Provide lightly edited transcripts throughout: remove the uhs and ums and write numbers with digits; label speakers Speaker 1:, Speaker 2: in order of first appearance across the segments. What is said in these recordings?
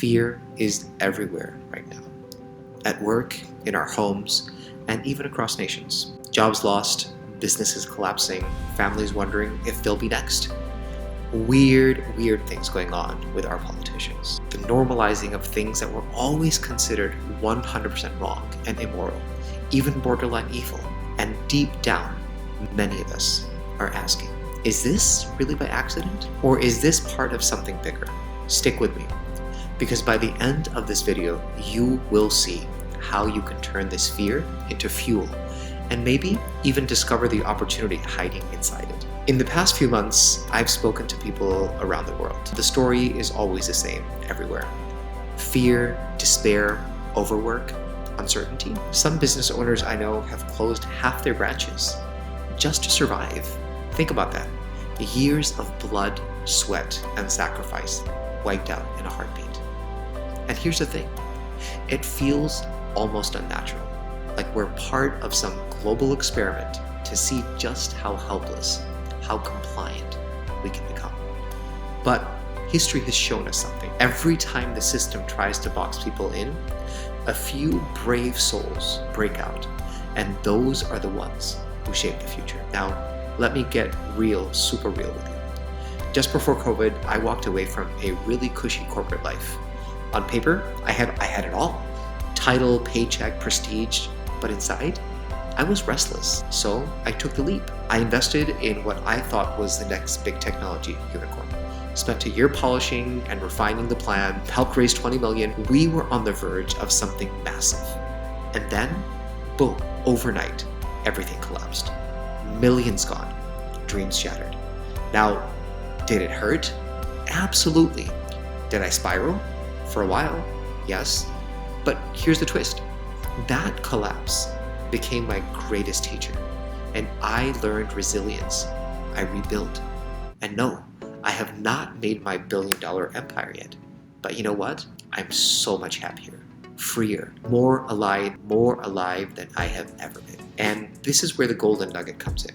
Speaker 1: Fear is everywhere right now. At work, in our homes, and even across nations. Jobs lost, businesses collapsing, families wondering if they'll be next. Weird things going on with our politicians. The normalizing of things that were always considered 100% wrong and immoral, even borderline evil. And deep down, many of us are asking, is this really by accident? Or is this part of something bigger? Stick with me, because by the end of this video, you will see how you can turn this fear into fuel and maybe even discover the opportunity hiding inside it. In the past few months, I've spoken to people around the world. The story is always the same everywhere. Fear, despair, overwork, uncertainty. Some business owners I know have closed half their branches just to survive. Think about that. Years of blood, sweat, and sacrifice wiped out in a heartbeat. And here's the thing, it feels almost unnatural, like we're part of some global experiment to see just how helpless, how compliant we can become. But history has shown us something. Every time the system tries to box people in, a few brave souls break out, and those are the ones who shape the future. Now, let me get real, super real with you. Just before COVID, I walked away from a really cushy corporate life. On paper, I had it all. Title, paycheck, prestige, but inside, I was restless. So I took the leap. I invested in what I thought was the next big technology unicorn. Spent a year polishing and refining the plan, helped raise 20 million. We were on the verge of something massive. And then, boom, overnight, everything collapsed. Millions gone, dreams shattered. Now, did it hurt? Absolutely. Did I spiral? For a while, yes. But here's the twist. That collapse became my greatest teacher, and I learned resilience. I rebuilt. And no, I have not made my billion-dollar empire yet. But you know what? I'm so much happier, freer, more alive than I have ever been. And this is where the golden nugget comes in.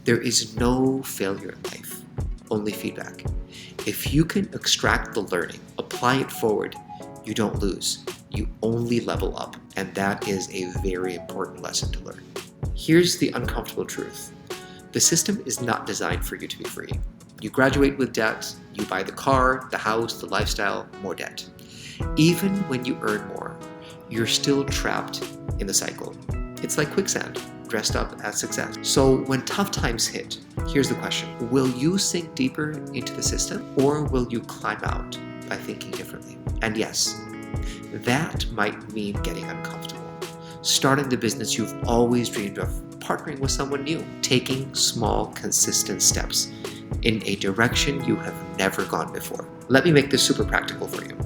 Speaker 1: There is no failure in life, only feedback. If you can extract the learning, apply it forward, you don't lose. You only level up. And that is a very important lesson to learn. Here's the uncomfortable truth. The system is not designed for you to be free. You graduate with debt, you buy the car, the house, the lifestyle, more debt. Even when you earn more, you're still trapped in the cycle. It's like quicksand, dressed up as success. So when tough times hit, here's the question. Will you sink deeper into the system, or will you climb out by thinking differently? And yes, that might mean getting uncomfortable. Starting the business you've always dreamed of, partnering with someone new, taking small, consistent steps in a direction you have never gone before. Let me make this super practical for you.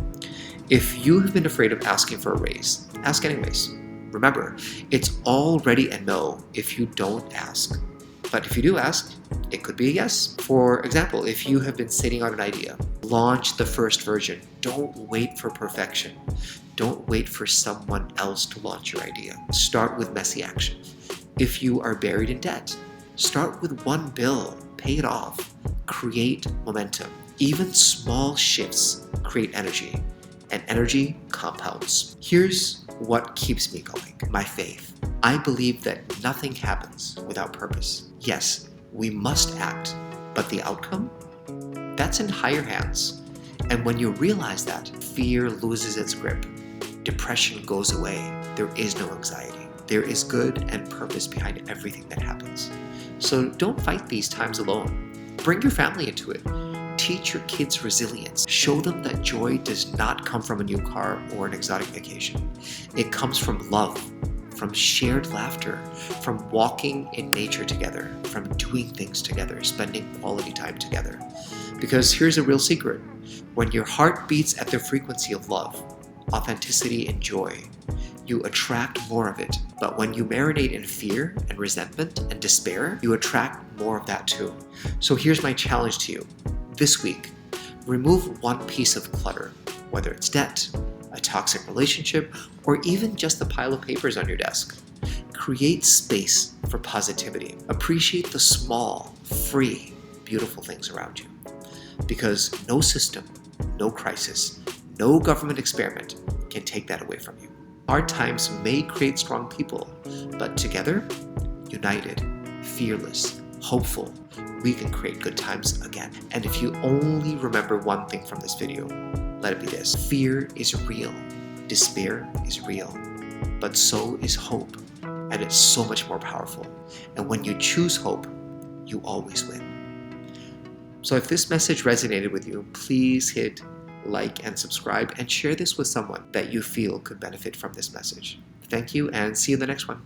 Speaker 1: If you have been afraid of asking for a raise, ask anyways. Remember, it's already a no if you don't ask. But if you do ask, it could be a yes. For example, if you have been sitting on an idea, launch the first version. Don't wait for perfection. Don't wait for someone else to launch your idea. Start with messy action. If you are buried in debt, start with one bill, pay it off, create momentum. Even small shifts create energy, and energy compounds. Here's what keeps me going, my faith. I believe that nothing happens without purpose. Yes, we must act, but the outcome? That's in higher hands. And when you realize that, fear loses its grip. Depression goes away. There is no anxiety. There is good and purpose behind everything that happens. So don't fight these times alone. Bring your family into it. Teach your kids resilience. Show them that joy does not come from a new car or an exotic vacation. It comes from love, from shared laughter, from walking in nature together, from doing things together, spending quality time together. Because here's a real secret. When your heart beats at the frequency of love, authenticity, and joy, you attract more of it. But when you marinate in fear and resentment and despair, you attract more of that too. So here's my challenge to you. This week, remove one piece of clutter, whether it's debt, a toxic relationship, or even just the pile of papers on your desk. Create space for positivity. Appreciate the small, free, beautiful things around you. Because no system, no crisis, No government experiment can take that away from you. Hard times may create strong people, but together, united, fearless, hopeful, we can create good times again. And if you only remember one thing from this video, let it be this. Fear is real. Despair is real. But so is hope. And it's so much more powerful. And when you choose hope, you always win. So if this message resonated with you, please hit like and subscribe and share this with someone that you feel could benefit from this message. Thank you and see you in the next one.